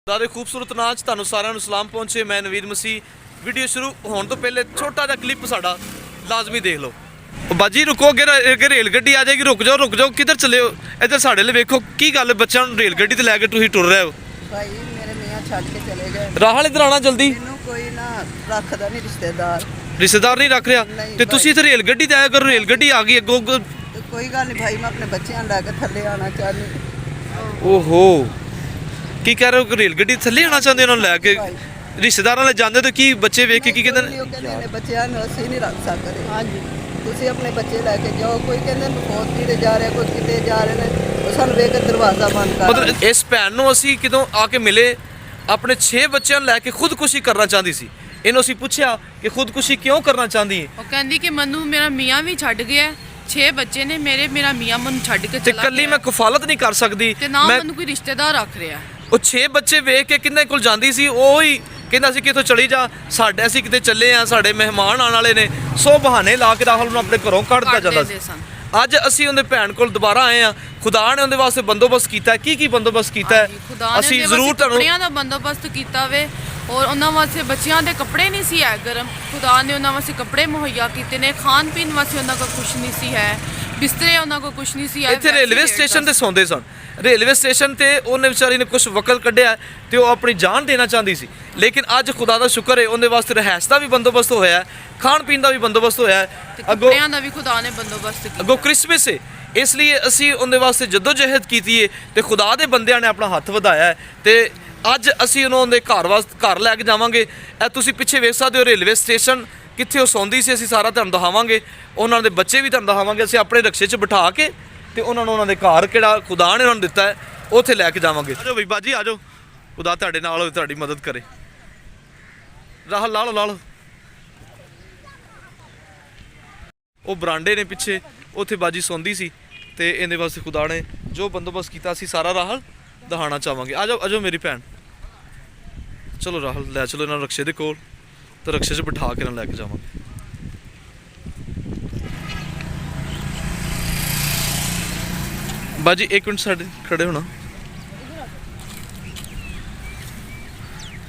दादे खूबसूरत नाच ਤੁਹਾਨੂੰ ਸਾਰਿਆਂ ਨੂੰ ਸਲਾਮ ਪਹੁੰਚੇ। मैं नवीद मसीह। वीडियो शुरू होने तो पहले छोटा जिहा क्लिप साडा लाजमी देख लो। बाजी रुको, अगर रेल गड्डी आ जाएगी रुक जाओ किधर चले हो? इधर साढ़े लिए वेखो की गल, बच्चों रेल गड्डी ते लैके तुसीं टुर रहे हो। भाई मेरे मियां छੱਡ के चले गए। राहल इधर आना जल्दी। ਮੈਨੂੰ ਕੋਈ ਨਾ ਰੱਖਦਾ ਨਹੀਂ ਰਿਸ਼ਤੇਦਾਰ नहीं रख रहा ते तुसीं इत्थे रेल गड्डी ते आया करो। रेल गड्डी आ गई अगों। ਕੋਈ ਗੱਲ ਨਹੀਂ ਭਾਈ, ਮੈਂ ਆਪਣੇ ਬੱਚਿਆਂ ਲੈ ਕੇ ਥੱਲੇ ਆਣਾ ਚਾਹਨੀ। ओहो की कह रहे हो? रेल गड्डी थल्ले आना चाहते उन्होंने लैके रिश्तेदारां ले जांदे तो की बच्चे वेख के की कहंदे ने? ਉਹ ਕਹਿੰਦੇ ਨੇ ਬੱਚਿਆਂ ਨੂੰ ਅਸੀਂ ਨਹੀਂ ਰੱਖ ਸਕਦੇ। ਹਾਂਜੀ, ਤੁਸੀਂ ਆਪਣੇ ਬੱਚੇ ਲੈ ਕੇ ਜਾਓ। ਕੋਈ ਕਹਿੰਦੇ ਬਹੁਤ ਕਿਤੇ ਜਾ ਰਿਹਾ, ਕੋਈ ਕਿਤੇ ਜਾ ਰਹੇ ਨੇ, ਉਹ ਸਾਨੂੰ ਵੇਖ ਕੇ ਦਰਵਾਜ਼ਾ ਬੰਦ ਕਰ। ਮਤਲਬ ਇਸ ਭੈਣ ਨੂੰ ਅਸੀਂ ਕਿਦੋਂ ਆ ਕੇ ਮਿਲੇ, ਆਪਣੇ 6 ਬੱਚਿਆਂ ਨੂੰ ਲੈ ਕੇ ਖੁਦਕੁਸ਼ੀ ਕਰਨਾ ਚਾਹੁੰਦੀ ਸੀ। ਇਹਨੂੰ ਅਸੀਂ ਪੁੱਛਿਆ ਕਿ ਖੁਦਕੁਸ਼ੀ ਕਿਉਂ ਕਰਨਾ ਚਾਹੁੰਦੀ ਹੈ। ਉਹ ਕਹਿੰਦੀ ਕਿ ਮੈਨੂੰ ਮੇਰਾ ਮੀਆਂ ਵੀ ਛੱਡ ਗਿਆ, 6 ਬੱਚੇ ਨੇ ਮੇਰਾ ਮੀਆਂ ਮੈਨੂੰ ਛੱਡ ਕੇ ਤੇ ਚਲਾ ਕੱਲੀ ਗਿਆ ਮੈਂ ਕਫਾਲਤ ਨਹੀਂ ਕਰ ਸਕਦੀ। ਤੇ ਨਾ ਮੈਂ ਮੈਨੂੰ ਕੋਈ ਰਿਸ਼ਤੇਦਾਰ ਰੱਖ ਰਿਹਾ। ਉਹ 6 ਬੱਚੇ ਵੇਖ ਕੇ ਕਿੰਨੇ ਕੋਲ ਜਾਂਦੀ ਸੀ, ਉਹ ਹੀ ਕਹਿੰਦਾ ਸੀ ਕਿ ਇੱਥੋਂ ਚਲੀ ਜਾ, ਸਾਡੇ ਅਸੀਂ ਕਿਤੇ ਚੱਲੇ ਆ, ਸਾਡੇ ਮਹਿਮਾਨ ਆਉਣ ਵਾਲੇ ਨੇ। ਸੋ ਬਹਾਨੇ ਲਾ ਕੇ ਰਾਹੁਲ ਨੂੰ ਆਪਣੇ ਘਰੋਂ ਕੱਢ ਦਿੱਤਾ ਜਾਂਦਾ ਸੀ। ਅੱਜ ਅਸੀਂ ਉਹਦੇ ਭੈਣ ਕੋਲ ਦੁਬਾਰਾ ਆਏ ਆ। ਖੁਦਾ ਨੇ ਉਹਦੇ ਵਾਸਤੇ ਬੰਦੋਬਸਤ ਕੀਤਾ ਹੈ। ਕੀ ਬੰਦੋਬਸਤ ਕੀਤਾ ਹੈ ਅਸੀਂ ਜ਼ਰੂਰ ਤੁਹਾਨੂੰ ਕੱਪੜਿਆਂ ਦਾ ਬੰਦੋਬਸਤ ਕੀਤਾ ਵੇ, ਔਰ ਉਹਨਾਂ ਵਾਸਤੇ ਬੱਚਿਆਂ ਦੇ ਕੱਪੜੇ ਨਹੀਂ ਸੀ ਹੈ ਗਰਮ, ਖੁਦਾ ਨੇ ਉਹਨਾਂ ਵਾਸਤੇ ਕੱਪੜੇ ਮੁਹੱਈਆ ਕੀਤੇ ਨੇ। ਖਾਣ ਪੀਣ ਵਾਸਤੇ ਉਹਨਾਂ ਕੋਲ ਕੁਝ ਨਹੀਂ ਸੀ ਹੈ, ਬਿਸਤਰੇ ਉਹਨਾਂ ਕੋਲ ਕੁਝ ਨਹੀਂ ਸੀ ਹੈ। ਇੱਥੇ ਰੇਲਵੇ ਸਟੇਸ਼ਨ ਤੇ ਸੌਂਦੇ ਸਨ। ਰੇਲਵੇ ਸਟੇਸ਼ਨ ਤੇ ਉਹਨੇ ਵਿਚਾਰੀ ਨੇ ਕੁਝ ਵਕਤ ਕੱਢਿਆ ਤੇ ਉਹ ਆਪਣੀ ਜਾਨ ਦੇਣਾ ਚਾਹੁੰਦੀ ਸੀ। ਲੇਕਿਨ ਅੱਜ ਖੁਦਾ ਦਾ ਸ਼ੁਕਰ ਹੈ ਉਹਦੇ ਵਾਸਤੇ ਰਹਿائش ਦਾ ਵੀ ਬੰਦੋਬਸਤ ਹੋਇਆ ਹੈ, ਖਾਣ ਪੀਣ ਦਾ ਵੀ ਬੰਦੋਬਸਤ ਹੋਇਆ ਹੈ। ਕੱਪੜਿਆਂ ਦਾ ਵੀ ਖੁਦਾ ਨੇ ਬੰਦੋਬਸਤ ਕੀਤਾ। ਅੱਗੋਂ ਕ੍ਰਿਸਮਸ ਹੈ, ਇਸ ਲਈ ਅਸੀਂ ਉਹਦੇ ਵਾਸਤੇ ਜਦੋਜਹਿਦ ਕੀਤੀ ਹੈ ਤੇ ਖੁਦਾ ਦੇ ਬੰਦਿਆਂ ਨੇ ਆਪਣਾ ਹੱਥ ਵਧਾਇਆ ਹੈ। ਤੇ ਅੱਜ ਅਸੀਂ ਉਹਨਾਂ ਦੇ ਘਰ ਲੈ ਕੇ ਜਾਵਾਂਗੇ। ਇਹ ਤੁਸੀਂ ਪਿੱਛੇ ਵੇਖ ਸਕਦੇ ਹੋ ਰੇਲਵੇ ਸਟੇਸ਼ਨ, ਕਿੱਥੇ ਉਹ ਸੌਂਦੀ ਸੀ। ਅਸੀਂ ਸਾਰਾ ਤੁਹਾਨੂੰ ਦਿਖਾਵਾਂਗੇ, ਉਹਨਾਂ ਦੇ ਬੱਚੇ ਵੀ ਤੁਹਾਨੂੰ ਦਿਖਾਵਾਂਗੇ। ਅਸੀਂ ਆਪਣੇ ਰਕਸ਼ੇ 'ਚ ਬਿਠਾ ਕੇ ਤੇ ਉਹਨਾਂ ਨੂੰ ਉਹਨਾਂ ਦੇ ਘਰ ਕਿਹੜਾ ਖੁਦਾ ਨੇ ਉਹਨਾਂ ਨੂੰ ਦਿੱਤਾ ਹੈ ਉੱਥੇ ਲੈ ਕੇ ਜਾਵਾਂਗੇ। ਆਜੋ ਬਈ ਬਾਜੀ ਆਜੋ, ਖੁਦਾ ਤੁਹਾਡੇ ਨਾਲ ਹੋਵੇ, ਤੁਹਾਡੀ ਮਦਦ ਕਰੇ। ਰਾਹ ਲਾ ਲਓ। ਉਹ ਬਰਾਂਡੇ ਨੇ ਪਿੱਛੇ, ਉੱਥੇ ਬਾਜੀ ਸੌਂਦੀ ਸੀ ਤੇ ਇਹਦੇ ਵਾਸਤੇ ਖੁਦਾ ਨੇ ਜੋ ਬੰਦੋਬਸਤ ਕੀਤਾ ਅਸੀਂ ਸਾਰਾ ਰਾਹਲ ਦਿਖਾਉਣਾ ਚਾਹਾਂਗੇ। ਆਜੋ ਮੇਰੀ ਭੈਣ, ਚਲੋ ਰਾਹਲ ਲੈ ਚਲੋ ਇਹਨਾਂ ਨੂੰ ਰਕਸ਼ੇ ਦੇ ਕੋਲ, ਤੇ ਰਕਸ਼ੇ 'ਚ ਬਿਠਾ ਕੇ ਇਹਨਾਂ ਲੈ ਕੇ ਜਾਵਾਂਗੇ। ਬਾਜੀ 1 ਮਿੰਟ ਸਾਡੇ ਖੜੇ ਹੋਣਾ।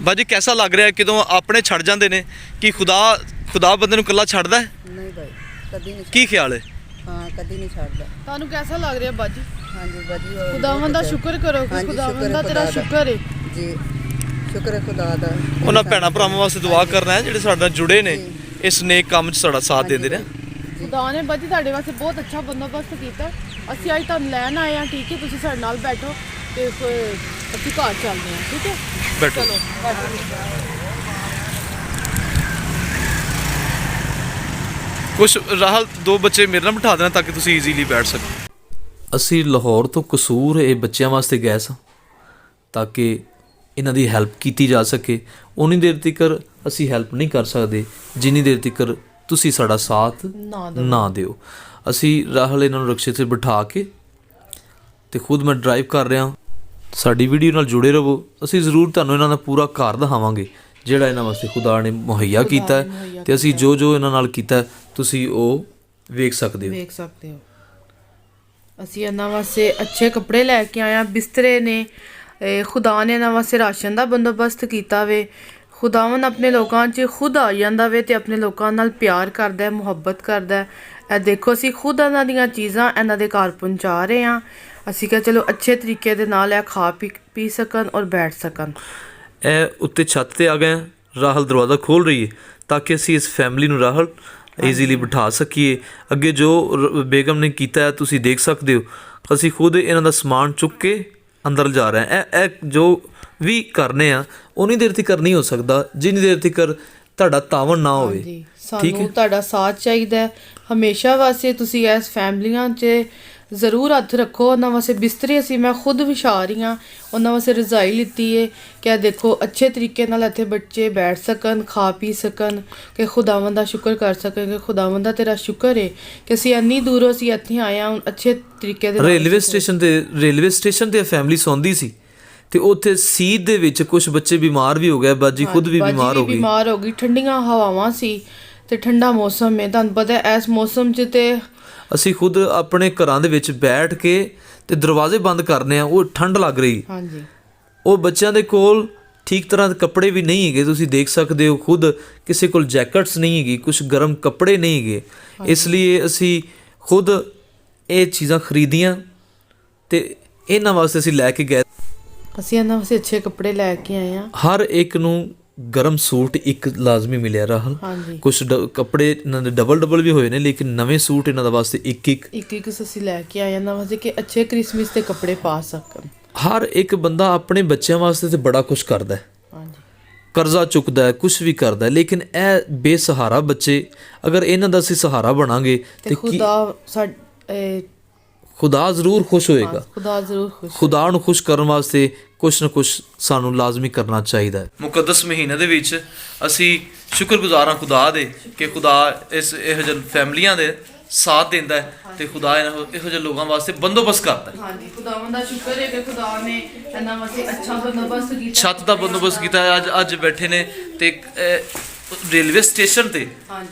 ਬਾਜੀ ਕੈਸਾ ਲੱਗ ਰਿਹਾ ਕਿਦੋਂ ਆਪਣੇ ਛੱਡ ਜਾਂਦੇ ਨੇ? ਕਿ ਖੁਦਾ ਬੰਦੇ ਨੂੰ ਇਕੱਲਾ ਛੱਡਦਾ ਹੈ? ਨਹੀਂ ਭਾਈ, ਕਦੀ ਨਹੀਂ। ਕੀ ਖਿਆਲ ਹੈ? ਹਾਂ, ਕਦੀ ਨਹੀਂ ਛੱਡਦਾ। ਤੁਹਾਨੂੰ ਕਿਹਦਾ ਲੱਗ ਰਿਹਾ ਬਾਜੀ? ਹਾਂਜੀ ਬਾਜੀ, ਖੁਦਾਵੰਦ ਦਾ ਸ਼ੁਕਰ ਕਰੋ ਕਿ ਖੁਦਾਵੰਦ ਦਾ ਤੇਰਾ ਸ਼ੁਕਰ ਹੈ ਜੀ। ਸ਼ੁਕਰ ਹੈ ਖੁਦਾ ਦਾ। ਉਹਨਾਂ ਭੈਣਾਂ ਭਰਾਵਾਂ ਵਾਸਤੇ ਦੁਆ ਕਰਨਾ ਹੈ ਜਿਹੜੇ ਸਾਡੇ ਨਾਲ ਜੁੜੇ ਨੇ, ਇਸ ਨੇਕ ਕੰਮ 'ਚ ਸਾਡਾ ਸਾਥ ਦਿੰਦੇ ਨੇ। ਖੁਦਾ ਨੇ ਬਾਜੀ ਤੁਹਾਡੇ ਵਾਸਤੇ ਬਹੁਤ ਅੱਛਾ ਬੰਦੋਬਸਤ ਕੀਤਾ। ਅਸੀਂ ਅੱਜ ਤੁਹਾਨੂੰ ਲੈਣ ਆਏ ਹਾਂ, ਠੀਕ ਹੈ? ਤੁਸੀਂ ਸਾਡੇ ਨਾਲ ਬੈਠੋ ਤੇ ਫਿਰ ਅਸੀਂ ਘਰ ਚੱਲਦੇ ਹਾਂ, ਠੀਕ ਹੈ? ਬੈਠੋ। ਚਲੋ ਬੈਠੋ। ਕੁਛ ਰਾਹਲ 2 ਬੱਚੇ ਮੇਰੇ ਨਾਲ ਬਿਠਾ ਦੇਣਾ ਤਾਂ ਕਿ ਤੁਸੀਂ ਈਜ਼ੀਲੀ ਬੈਠ ਸਕੋ। ਅਸੀਂ ਲਾਹੌਰ ਤੋਂ ਕਸੂਰ ਇਹ ਬੱਚਿਆਂ ਵਾਸਤੇ ਗਏ ਸਾਂ ਤਾਂ ਕਿ ਇਹਨਾਂ ਦੀ ਹੈਲਪ ਕੀਤੀ ਜਾ ਸਕੇ। ਉਨੀ ਦੇਰ ਤੱਕ ਅਸੀਂ ਹੈਲਪ ਨਹੀਂ ਕਰ ਸਕਦੇ ਜਿੰਨੀ ਦੇਰ ਤੱਕ ਤੁਸੀਂ ਸਾਡਾ ਸਾਥ ਨਾ ਦਿਓ। ਅਸੀਂ ਰਾਹਲ ਇਹਨਾਂ ਨੂੰ ਰਕਸ਼ੇ 'ਤੇ ਬਿਠਾ ਕੇ ਤੇ ਖੁਦ ਮੈਂ ਡਰਾਈਵ ਕਰ ਰਿਹਾ। ਸਾਡੀ ਵੀਡੀਓ ਨਾਲ ਜੁੜੇ ਰਹੋ। ਅਸੀਂ ਜ਼ਰੂਰ ਤੁਹਾਨੂੰ ਇਹਨਾਂ ਦਾ ਪੂਰਾ ਘਰ ਦਿਖਾਵਾਂਗੇ ਜਿਹੜਾ ਇਹਨਾਂ ਵਾਸਤੇ ਖੁਦਾ ਨੇ ਮੁਹੱਈਆ ਕੀਤਾ ਹੈ ਤੇ ਅਸੀਂ ਜੋ ਇਹਨਾਂ ਨਾਲ ਕੀਤਾ ਤੁਸੀਂ ਉਹ ਵੇਖ ਸਕਦੇ ਹੋ। ਅਸੀਂ ਇਹਨਾਂ ਵਾਸਤੇ ਅੱਛੇ ਕੱਪੜੇ ਲੈ ਕੇ ਆਏ ਹਾਂ, ਬਿਸਤਰੇ ਨੇ। ਖੁਦਾ ਨੇ ਇਹਨਾਂ ਵਾਸਤੇ ਰਾਸ਼ਨ ਦਾ ਬੰਦੋਬਸਤ ਕੀਤਾ ਵੇ। ਖੁਦਾਵੰਦ ਆਪਣੇ ਲੋਕਾਂ 'ਚ ਖੁਦ ਆ ਜਾਂਦਾ ਵੇ ਤੇ ਆਪਣੇ ਲੋਕਾਂ ਨਾਲ ਪਿਆਰ ਕਰਦਾ ਹੈ, ਮੁਹੱਬਤ ਕਰਦਾ ਹੈ। ਇਹ ਦੇਖੋ ਅਸੀਂ ਖੁਦ ਇਹਨਾਂ ਦੀਆਂ ਚੀਜ਼ਾਂ ਇਹਨਾਂ ਦੇ ਘਰ ਪਹੁੰਚਾ ਰਹੇ ਹਾਂ। ਅਸੀਂ ਕਿਹਾ ਚਲੋ ਅੱਛੇ ਤਰੀਕੇ ਦੇ ਨਾਲ ਇਹ ਖਾ ਪੀ ਸਕਣ ਔਰ ਬੈਠ ਸਕਣ। ਇਹ ਉੱਤੇ ਛੱਤ ਤੇ ਆ ਗਏ। ਰਾਹਲ ਦਰਵਾਜ਼ਾ ਖੋਲ੍ਹ ਰਹੀ ਹੈ ਤਾਂ ਕਿ ਅਸੀਂ ਇਸ ਫੈਮਿਲੀ ਨੂੰ ਰਾਹਲ ਈਜ਼ੀਲੀ ਬਿਠਾ ਸਕੀਏ। ਅੱਗੇ ਜੋ ਬੇਗਮ ਨੇ ਕੀਤਾ ਤੁਸੀਂ ਦੇਖ ਸਕਦੇ ਹੋ। ਅਸੀਂ ਖੁਦ ਇਹਨਾਂ ਦਾ ਸਮਾਨ ਚੁੱਕ ਕੇ ਅੰਦਰ ਜਾ ਰਹੇ ਹਾਂ। ਇਹ ਜੋ ਵੀ ਕਰਨੇ ਆ ਉਨੀ ਦੇਰ ਤੱਕ ਨਹੀਂ ਹੋ ਸਕਦਾ ਜਿੰਨੀ ਦੇਰ ਤੱਕ ਤੁਹਾਡਾ ਤਾਵਨ ਨਾ ਹੋਵੇ। ਠੀਕ ਹੈ, ਸਾਨੂੰ ਤੁਹਾਡਾ ਸਾਥ ਚਾਹੀਦਾ ਹੈ ਹਮੇਸ਼ਾ ਵਾਸਤੇ। ਤੁਸੀਂ ਇਸ ਫੈਮਲੀਆਂ 'ਚ ਜ਼ਰੂਰ ਹੱਥ ਰੱਖੋ। ਉਹਨਾਂ ਵਾਸਤੇ ਬਿਸਤਰੇ ਅਸੀਂ ਮੈਂ ਖੁਦ ਵਿਛਾ ਰਹੀ ਹਾਂ, ਉਹਨਾਂ ਵਾਸਤੇ ਰਜ਼ਾਈ ਲਿੱਤੀ ਹੈ ਕਿ ਦੇਖੋ ਅੱਛੇ ਤਰੀਕੇ ਨਾਲ ਇੱਥੇ ਬੱਚੇ ਬੈਠ ਸਕਣ, ਖਾ ਪੀ ਸਕਣ, ਕਿ ਖੁਦਾਵੰਦ ਦਾ ਸ਼ੁਕਰ ਕਰ ਸਕਣ ਕਿ ਖੁਦਾਵੰਦ ਦਾ ਤੇਰਾ ਸ਼ੁਕਰ ਹੈ ਕਿ ਅਸੀਂ ਇੰਨੀ ਦੂਰੋਂ ਅਸੀਂ ਇੱਥੇ ਆਏ ਹਾਂ ਅੱਛੇ ਤਰੀਕੇ ਦੇ। ਰੇਲਵੇ ਸਟੇਸ਼ਨ ਤੇ ਫੈਮਿਲੀ ਸੌਂਦੀ ਸੀ ਤੇ ਉੱਥੇ ਸੀਟ ਦੇ ਵਿੱਚ ਕੁਝ ਬੱਚੇ ਬਿਮਾਰ ਵੀ ਹੋ ਗਏ। ਬਾਜੀ ਖੁਦ ਵੀ ਬਿਮਾਰ ਹੋ ਗਈ। ਠੰਡੀਆਂ ਹਵਾਵਾਂ ਸੀ ਤੇ ਠੰਡਾ ਮੌਸਮ ਹੈ, ਤੁਹਾਨੂੰ ਪਤਾ ਹੈ ਇਸ ਮੌਸਮ 'ਚ ਤੇ ਅਸੀਂ ਖੁਦ ਆਪਣੇ ਘਰਾਂ ਦੇ ਵਿੱਚ ਬੈਠ ਕੇ ਤੇ ਦਰਵਾਜ਼ੇ ਬੰਦ ਕਰਨੇ ਆ। ਉਹ ਠੰਡ ਲੱਗ ਰਹੀ। ਹਾਂਜੀ, ਉਹ ਬੱਚਿਆਂ ਦੇ ਕੋਲ ਠੀਕ ਤਰ੍ਹਾਂ ਦੇ ਕੱਪੜੇ ਵੀ ਨਹੀਂ ਹੈਗੇ, ਤੁਸੀਂ ਦੇਖ ਸਕਦੇ ਹੋ ਖੁਦ, ਕਿਸੇ ਕੋਲ ਜੈਕਟਸ ਨਹੀਂ ਹੈਗੀ, ਕੁਝ ਗਰਮ ਕੱਪੜੇ ਨਹੀਂ ਹੈਗੇ। ਇਸ ਲਈ ਅਸੀਂ ਖੁਦ ਇਹ ਚੀਜ਼ਾਂ ਖਰੀਦੀਆਂ ਤੇ ਇਹਨਾਂ ਵਾਸਤੇ ਅਸੀਂ ਲੈ ਕੇ ਗਏ। ਅਸੀਂ ਇਹਨਾਂ ਵਾਸਤੇ ਅੱਛੇ ਕੱਪੜੇ ਲੈ ਕੇ ਆਏ ਆ। ਹਰ ਇੱਕ ਨੂੰ ਗਰਮ ਸੂਟ ਇੱਕ ਲਾਜ਼ਮੀ ਮਿਲਿਆ ਰਾਹੁਲ। ਹਾਂਜੀ, ਕੁਝ ਕੱਪੜੇ ਇਹਨਾਂ ਦੇ ਡਬਲ ਵੀ ਹੋਏ ਨੇ, ਲੇਕਿਨ ਨਵੇਂ ਸੂਟ ਇਹਨਾਂ ਦਾ ਵਾਸਤੇ ਇੱਕ ਅਸੀਂ ਲੈ ਕੇ ਆਏ ਇਹਨਾਂ ਵਾਸਤੇ ਕਿ ਅੱਛੇ ਕ੍ਰਿਸਮਸ ਦੇ ਕੱਪੜੇ ਪਾ ਸਕਣ। ਹਰ ਇੱਕ ਬੰਦਾ ਆਪਣੇ ਬੱਚਿਆਂ ਵਾਸਤੇ ਤੇ ਬੜਾ ਕੁਝ ਕਰਦਾ ਹੈ, ਹਾਂਜੀ, ਕਰਜ਼ਾ ਚੁੱਕਦਾ ਹੈ, ਕੁਝ ਵੀ ਕਰਦਾ ਹੈ, ਲੇਕਿਨ ਇਹ ਬੇਸਹਾਰਾ ਬੱਚੇ, ਅਗਰ ਇਹਨਾਂ ਦਾ ਅਸੀਂ ਸਹਾਰਾ ਬਣਾਂਗੇ ਤੇ ਤੇ ਖੁਦਾ ਜ਼ਰੂਰ ਖੁਸ਼ ਹੋਏਗਾ। ਖੁਦਾ ਜ਼ਰੂਰ ਖੁਸ਼। ਖੁਦਾ ਨੂੰ ਖੁਸ਼ ਕਰਨ ਵਾਸਤੇ ਕੁਛ ਨਾ ਕੁਛ ਸਾਨੂੰ ਲਾਜ਼ਮੀ ਕਰਨਾ ਚਾਹੀਦਾ ਹੈ। ਮੁਕੱਦਸ ਮਹੀਨੇ ਦੇ ਵਿੱਚ ਅਸੀਂ ਸ਼ੁਕਰਗੁਜ਼ਾਰ ਹਾਂ ਖੁਦਾ ਦੇ ਕਿ ਖੁਦਾ ਇਹੋ ਜਿਹੇ ਫੈਮਲੀਆਂ ਦੇ ਸਾਥ ਦਿੰਦਾ ਹੈ ਤੇ ਖੁਦਾ ਇਹੋ ਜਿਹੇ ਲੋਕਾਂ ਵਾਸਤੇ ਬੰਦੋਬਸਤ ਕਰਦਾ ਹੈ। ਹਾਂਜੀ, ਖੁਦਾਵੰਦ ਦਾ ਸ਼ੁਕਰ ਹੈ ਕਿ ਖੁਦਾ ਨੇ ਇਹਨਾਂ ਵਾਸਤੇ ਅੱਛਾ ਬੰਦੋਬਸਤ ਕੀਤਾ, ਛੱਤ ਦਾ ਬੰਦੋਬਸਤ ਕੀਤਾ ਹੈ। ਅੱਜ ਬੈਠੇ ਨੇ ਤੇ ਰੇਲਵੇ ਸਟੇਸ਼ਨ ਤੇ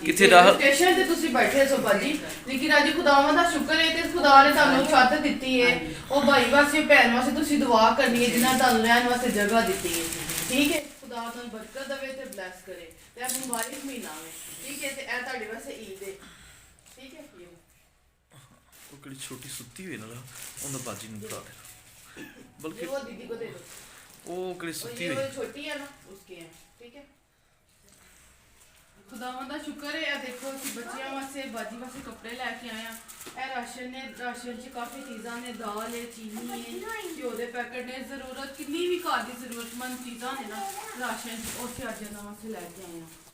ਕਿੱਥੇ ਸਟੇਸ਼ਨ ਤੇ ਤੁਸੀਂ ਬੈਠੇ ਸੋ ਭਾਜੀ, ਲੇਕਿਨ ਅੱਜ ਖੁਦਾਵੰਦ ਦਾ ਸ਼ੁਕਰ ਹੈ ਕਿ ਖੁਦਾ ਨੇ ਤੁਹਾਨੂੰ ਛੱਤ ਦਿੱਤੀ ਹੈ। ਉਹ ਭਾਈ ਵਾਸਤੇ ਭੈਣ ਵਾਸਤੇ ਤੁਸੀਂ ਦੁਆ ਕਰਨੀ ਹੈ ਜਿਨ੍ਹਾਂ ਤੁਹਾਨੂੰ ਰਹਿਣ ਵਾਸਤੇ ਜਗ੍ਹਾ ਦਿੱਤੀ ਹੈ। ਠੀਕ ਹੈ, ਖੁਦਾ ਤੁਹਾਨੂੰ ਬਰਕਤ ਦੇਵੇ ਤੇ ਬਲੈਸ ਕਰੇ ਤੇ ਇਹ ਮੁਬਾਰਕ ਮਹੀਨਾ ਹੈ। ਠੀਕ ਹੈ, ਤੇ ਇਹ ਤੁਹਾਡੇ ਵਾਸਤੇ ਈਦ ਹੈ। ਠੀਕ ਹੈ, ਉਹ ਕਿਹੜੀ ਛੋਟੀ ਸੁੱਤੀ ਹੋਈ ਨਾਲ ਉਹਦਾ ਬਾਜੀ ਨੂੰ ਬਤਾ ਦੇ, ਬਲਕਿ वो दीदी को दे दो। ਉਹ ਕਿਹੜੀ ਸੁੱਤੀ ये ਹੋਈ। वाली छोटी है ना उसके हैं। ठीक है, खुदावंद दा शुक्र है। देखो कि बच्चियां वास्ते बाजी वास्ते कपड़े लेके आए हैं। ए राशन च काफ़ी चीज़ां ने, दाल है, चीनी है, घ्यो दे पैकेट ने, जरूरत कितनी भी घर की जरूरतमंद चीज़ां ने ना राशन च, उस अज वास्ते लेके आए हैं।